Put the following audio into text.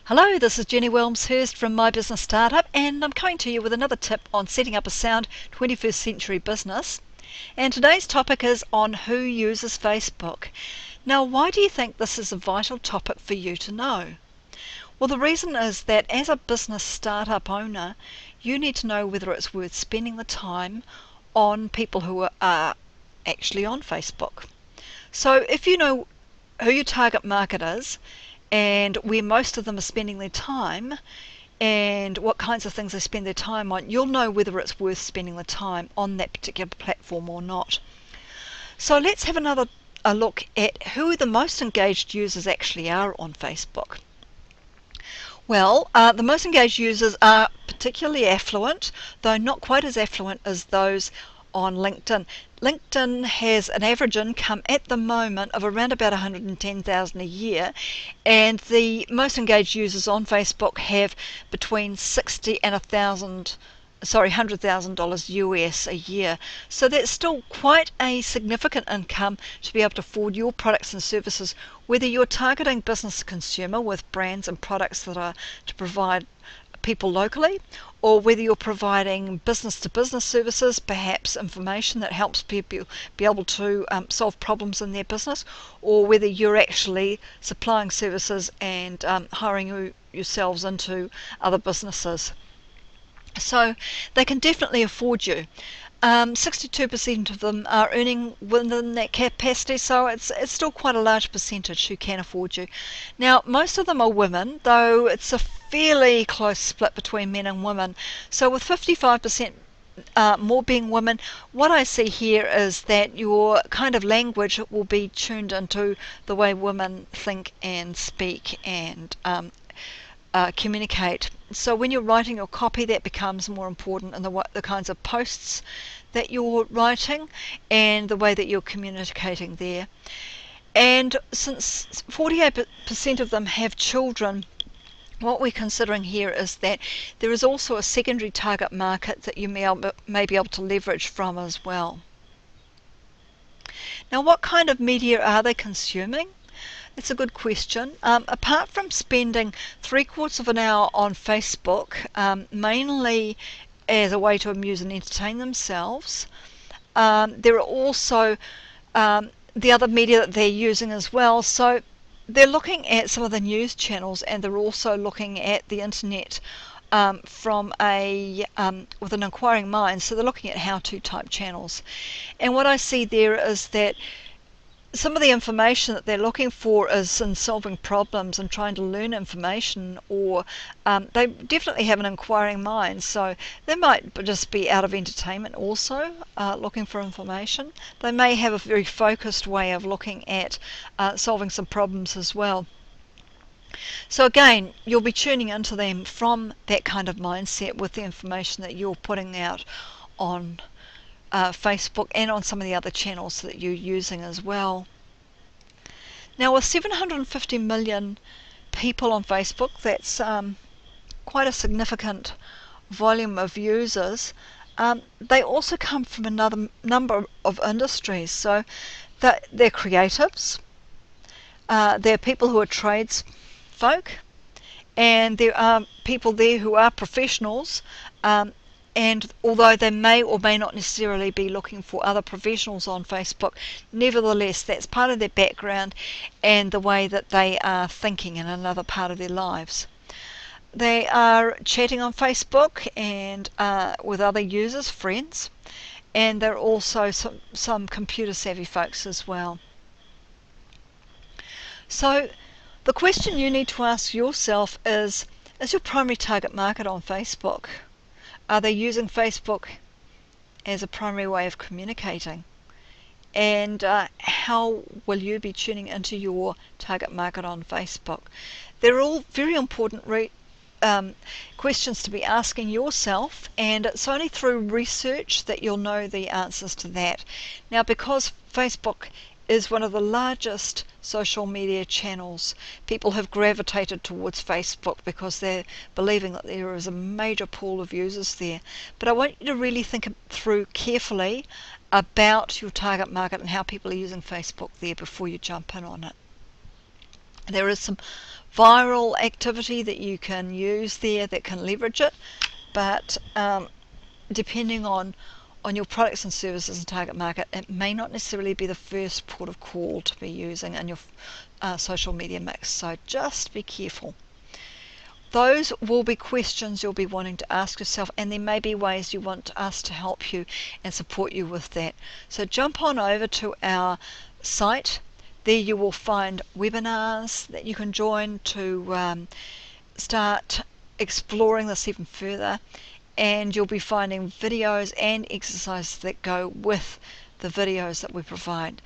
Hello, this is Jenny Wilmshurst from My Business Startup, and I'm coming to you with another tip on setting up a sound 21st century business. And today's topic is on who uses Facebook. Now, why do you think this is a vital topic for you to know? Well, the reason is that as a business startup owner, you need to know whether it's worth spending the time on people who are actually on Facebook. So if you know who your target market is, and where most of them are spending their time, and what kinds of things they spend their time on, you'll know whether it's worth spending the time on that particular platform or not. So let's have a look at who the most engaged users actually are on Facebook. Well, the most engaged users are particularly affluent, though not quite as affluent as those on LinkedIn. LinkedIn has an average income at the moment of around about $110,000 a year, and the most engaged users on Facebook have between $60,000 and $100,000 US a year. So that's still quite a significant income to be able to afford your products and services, whether you're targeting business to consumer with brands and products that are to provide people locally, or whether you're providing business to business services, perhaps information that helps people be able to solve problems in their business, or whether you're actually supplying services and hiring yourselves into other businesses. So they can definitely afford you. 62% of them are earning within that capacity, so it's still quite a large percentage who can afford you. Now, most of them are women, though it's a fairly close split between men and women. So with 55% more being women, what I see here is that your kind of language will be tuned into the way women think and speak and communicate. So when you're writing your copy, that becomes more important in the kinds of posts that you're writing and the way that you're communicating there. And since 48% of them have children, what we're considering here is that there is also a secondary target market that you may be able to leverage from as well. Now, what kind of media are they consuming? It's a good question. Apart from spending 3/4 of an hour on Facebook, mainly as a way to amuse and entertain themselves, there are also the other media that they're using as well. So they're looking at some of the news channels, and they're also looking at the internet from with an inquiring mind. So they're looking at how-to type channels. And what I see there is that some of the information that they're looking for is in solving problems and trying to learn information, or they definitely have an inquiring mind, so they might just be out of entertainment also, looking for information. They may have a very focused way of looking at solving some problems as well. So again, you'll be tuning into them from that kind of mindset with the information that you're putting out on Facebook and on some of the other channels that you're using as well. Now, with 750 million people on Facebook, that's quite a significant volume of users. They also come from another number of industries. So they're creatives, there are people who are tradesfolk, and there are people there who are professionals, and although they may or may not necessarily be looking for other professionals on Facebook, nevertheless that's part of their background and the way that they are thinking in another part of their lives. They are chatting on Facebook and with other users, friends, and there are also some computer savvy folks as well. So the question you need to ask yourself is your primary target market on Facebook? Are they using Facebook as a primary way of communicating? And how will you be tuning into your target market on Facebook? They're all very important questions to be asking yourself, and it's only through research that you'll know the answers to that. Now, because Facebook is one of the largest social media channels, people have gravitated towards Facebook because they're believing that there is a major pool of users there. But I want you to really think through carefully about your target market and how people are using Facebook there before you jump in on it. There is some viral activity that you can use there that can leverage it, but depending on your products and services and target market, it may not necessarily be the first port of call to be using in your social media mix. So just be careful. Those will be questions you'll be wanting to ask yourself, and there may be ways you want us to help you and support you with that. So jump on over to our site. There you will find webinars that you can join to start exploring this even further, and you'll be finding videos and exercises that go with the videos that we provide.